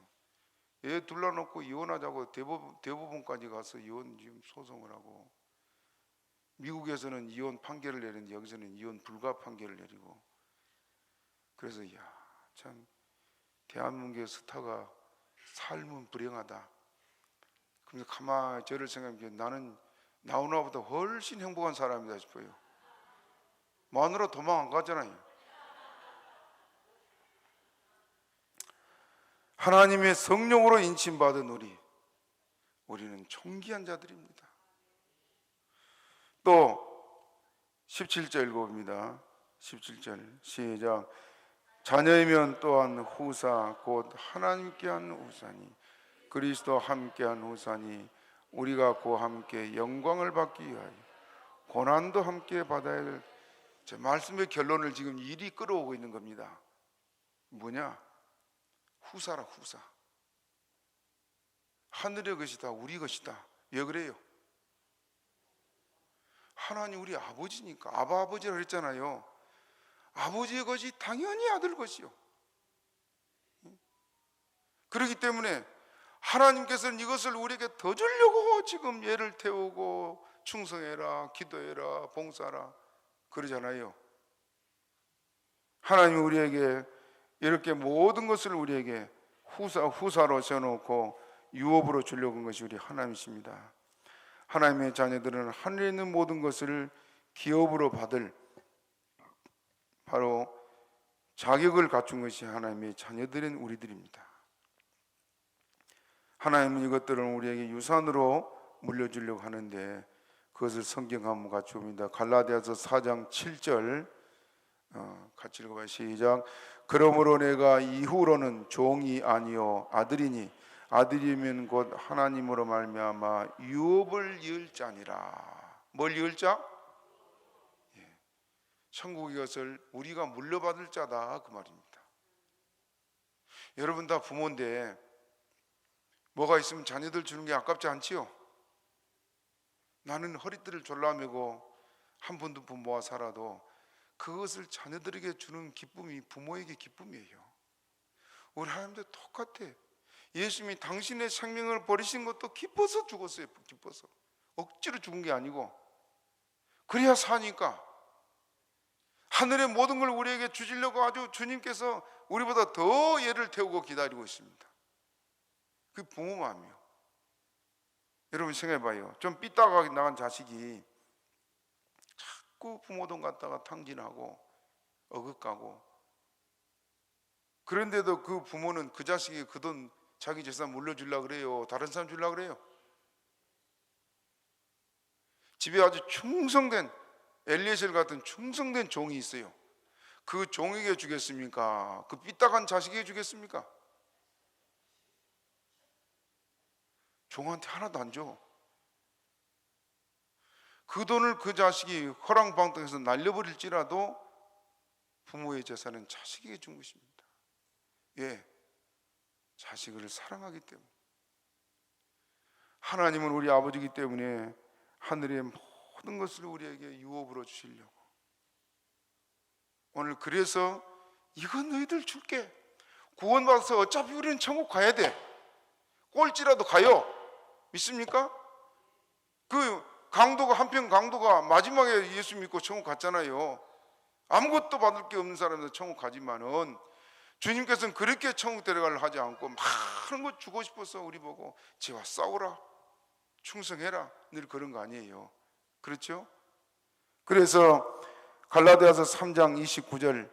애 둘러놓고 이혼하자고 대법원까지 가서 이혼 소송을 하고, 미국에서는 이혼 판결을 내리는데 여기서는 이혼 불가 판결을 내리고, 그래서 참 대한민국의 스타가 삶은 불행하다. 그래서 가만히 저를 생각해 나는 나훈아보다 훨씬 행복한 사람이다 싶어요. 마누라 도망 안 가잖아요. 하나님의 성령으로 인침받은 우리는 존귀한 자들입니다. 또 17절 읽어봅니다. 17절 시작. 자녀이면 또한 후사 곧 하나님께한 후사니 그리스도 함께한 후사니 우리가 그와 함께 영광을 받기 위하여 고난도 함께 받아야 될, 제 말씀의 결론을 지금 일이 끌어오고 있는 겁니다. 뭐냐? 후사라. 후사. 하늘의 것이다, 우리 것이다. 왜 그래요? 하나님 우리 아버지니까. 아버지라고 했잖아요. 아버지의 것이 당연히 아들 것이요. 그렇기 때문에 하나님께서는 이것을 우리에게 더 주려고 지금 예를 태우고 충성해라, 기도해라, 봉사라 그러잖아요. 하나님이 우리에게 이렇게 모든 것을 우리에게 후사로 세워놓고 유업으로 주려고 한 것이 우리 하나님이십니다. 하나님의 자녀들은 하늘에 있는 모든 것을 기업으로 받을 바로 자격을 갖춘 것이 하나님의 자녀들인 우리들입니다. 하나님은 이것들을 우리에게 유산으로 물려주려고 하는데 그것을 성경 한번 같이 봅니다. 갈라디아서 4장 7절 같이 읽어봐요. 시작. 그러므로 내가 이후로는 종이 아니요 아들이니 아들이면 곧 하나님으로 말미암아 유업을 이을 자니라. 뭘 이을 자? 천국의 것을 우리가 물려받을 자다 그 말입니다. 여러분 다 부모인데 뭐가 있으면 자녀들 주는 게 아깝지 않지요? 나는 허리띠를 졸라매고 한 푼 두 푼 모아 살아도 그것을 자녀들에게 주는 기쁨이 부모에게 기쁨이에요. 우리 하나님도 똑같아. 예수님이 당신의 생명을 버리신 것도 기뻐서 죽었어요. 기뻐서. 억지로 죽은 게 아니고 그래야 사니까. 하늘의 모든 걸 우리에게 주시려고 아주 주님께서 우리보다 더 예를 태우고 기다리고 있습니다. 그 부모 마음이요. 여러분 생각해봐요. 좀 삐딱하게 나간 자식이 자꾸 부모 돈 갖다가 탕진하고 어긋가고, 그런데도 그 부모는 그 자식이 그 돈 자기 재산 물려주려고 그래요? 다른 사람 주려고 그래요? 집에 아주 충성된 엘리에셀 같은 충성된 종이 있어요. 그 종에게 주겠습니까? 그 삐딱한 자식에게 주겠습니까? 종한테 하나도 안 줘. 그 돈을 그 자식이 허랑방탕해서 날려버릴지라도 부모의 재산은 자식에게 준 것입니다. 왜? 자식을 사랑하기 때문에. 하나님은 우리 아버지이기 때문에 하늘의 모든 것을 우리에게 유업으로 주시려고. 오늘 그래서 이건 너희들 줄게. 구원받아서 어차피 우리는 천국 가야 돼. 꼴찌라도 가요. 믿습니까? 그 강도가, 한편 강도가 마지막에 예수 믿고 천국 갔잖아요. 아무것도 받을 게 없는 사람들 천국 가지만은 주님께서는 그렇게 천국 데려가려 하지 않고 많은 거 주고 싶어서 우리 보고 지와 싸우라, 충성해라, 늘 그런 거 아니에요. 그렇죠? 그래서 갈라디아서 3장 29절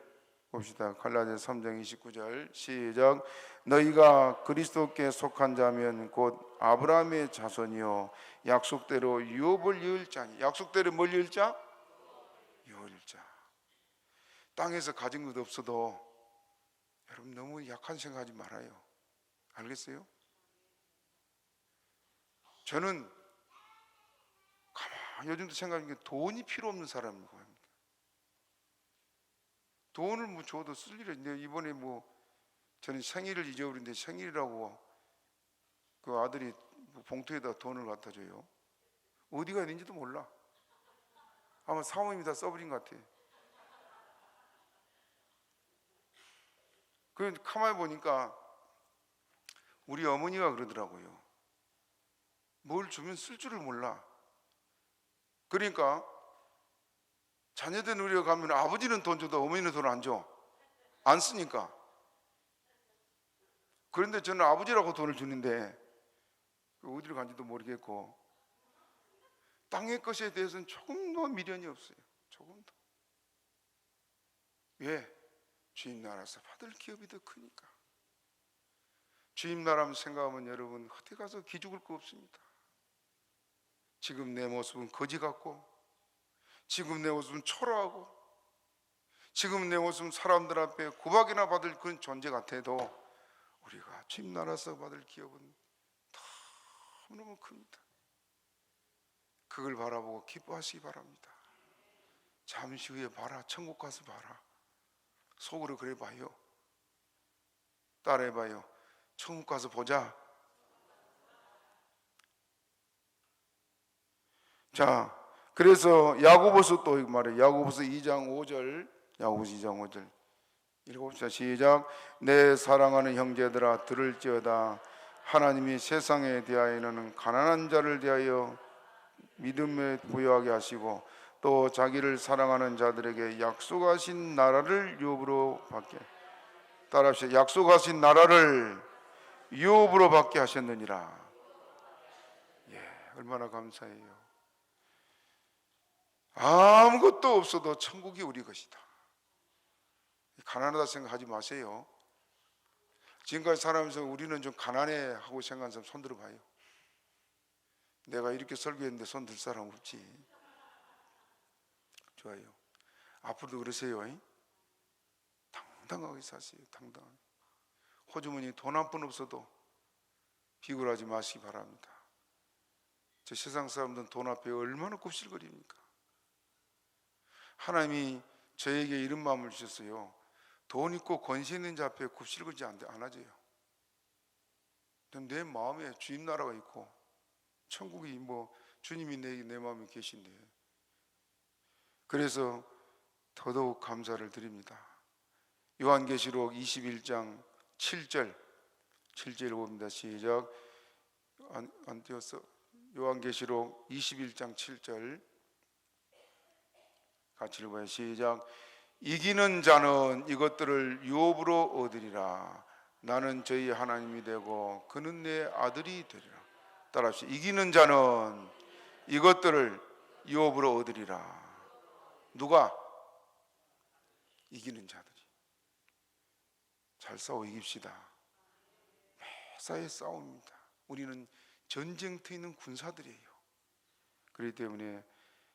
봅시다. 갈라디아서 3장 29절 시작. 너희가 그리스도께 속한 자면 곧 아브라함의 자손이요 약속대로 유업을 이을 자니. 약속대로 뭘 이을 자? 이을 자. 땅에서 가진 것 없어도 여러분 너무 약한 생각하지 말아요. 알겠어요? 저는 가만히 요즘도 생각하는 게 돈이 필요 없는 사람이고 합니다. 돈을 뭐 줘도 쓸 일이 있는데 이번에 뭐 저는 생일을 잊어버린데 생일이라고 그 아들이 봉투에다 돈을 갖다 줘요. 어디가 있는지도 몰라. 아마 사모님이 다 써버린 것 같아. 그 가만히 보니까 우리 어머니가 그러더라고요. 뭘 주면 쓸 줄을 몰라. 그러니까 자녀들 우리가 가면 아버지는 돈 줘도 어머니는 돈 안 줘. 안 쓰니까. 그런데 저는 아버지라고 돈을 주는데 어디로 간지도 모르겠고 땅의 것에 대해서는 조금도 미련이 없어요. 조금도. 왜? 주님 나라에서 받을 기업이 더 크니까. 주님 나라만 생각하면 여러분 어디 가서 기죽을 거 없습니다. 지금 내 모습은 거지 같고, 지금 내 모습은 초라하고, 지금 내 모습은 사람들 앞에 구박이나 받을 그런 존재 같아도 우리가 주님 나라에서 받을 기업은 너무너무 큽니다. 그걸 바라보고 기뻐하시기 바랍니다. 잠시 후에 봐라. 천국 가서 봐라. 속으로 그래 봐요. 따라해 봐요. 천국 가서 보자. 자, 그래서 야고보서 또 말해요. 야고보서 2장 5절. 야고보서 2장 5절 읽어봅시다. 시작. 내 사랑하는 형제들아 들을지어다. 하나님이 세상에 대하여는 가난한 자를 대하여 믿음에 부여하게 하시고 또 자기를 사랑하는 자들에게 약속하신 나라를 유업으로 받게. 따라합시다. 약속하신 나라를 유업으로 받게 하셨느니라. 예, 얼마나 감사해요. 아무것도 없어도 천국이 우리 것이다. 가난하다 생각하지 마세요. 지금까지 살아가면서 우리는 좀 가난해 하고 생각하는 사람 손 들어봐요. 내가 이렇게 설교했는데 손 들 사람 없지. 좋아요. 앞으로도 그러세요. 당당하게 사세요. 당당하게. 호주머니 돈 한 푼 없어도 비굴하지 마시기 바랍니다. 저 세상 사람들은 돈 앞에 얼마나 굽실거립니까? 하나님이 저에게 이런 마음을 주셨어요. 돈 있고 권세 있는 자 앞에 굽실거리지 않아져요. 내 마음에 주님 나라가 있고 천국이 뭐 주님이 내 마음에 계신데, 그래서 더더욱 감사를 드립니다. 요한계시록 21장 7절 봅니다. 시작. 안 띄었어? 요한계시록 21장 7절 같이 읽어요. 시작. 이기는 자는 이것들을 유업으로 얻으리라. 나는 저희 하나님이 되고 그는 내 아들이 되리라. 따라합시다. 이기는 자는 이것들을 유업으로 얻으리라. 누가? 이기는 자들이. 잘 싸워 이깁시다. 매사에 싸웁니다. 우리는 전쟁터에 있는 군사들이에요. 그렇기 때문에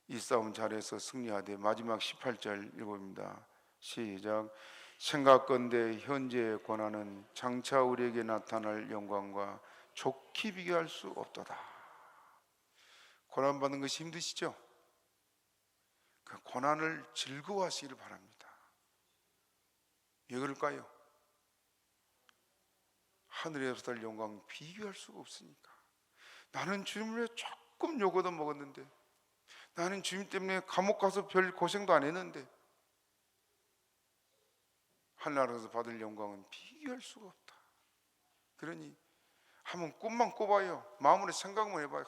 이 싸움 잘해서 승리하되 마지막 18절 읽어봅니다. 시작. 생각건대 현재의 권한은 장차 우리에게 나타날 영광과 좋게 비교할 수 없도다. 고난받는 것이 힘드시죠? 그 고난을 즐거워하시기를 바랍니다. 왜 그럴까요? 하늘에서 달 영광 비교할 수가 없으니까. 나는 주님을 위해 조금 요거도 먹었는데, 나는 주님 때문에 감옥 가서 별 고생도 안 했는데, 하늘나라에서 받을 영광은 비교할 수가 없다. 그러니 한번 꿈만 꿔봐요. 마음으로 생각만 해봐요.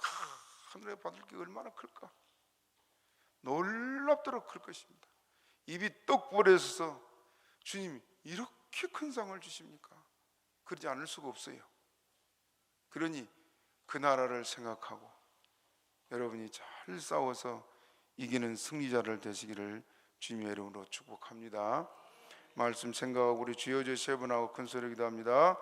하늘에 받을 게 얼마나 클까? 놀랍도록 클 것입니다. 입이 떡 벌어져서 주님이 이렇게 큰 상을 주십니까? 그러지 않을 수가 없어요. 그러니 그 나라를 생각하고 여러분이 잘 싸워서 이기는 승리자를 되시기를 주님의 이름으로 축복합니다. 말씀 생각하고 우리 주여 제 세 분하고 큰 소리 기도합니다.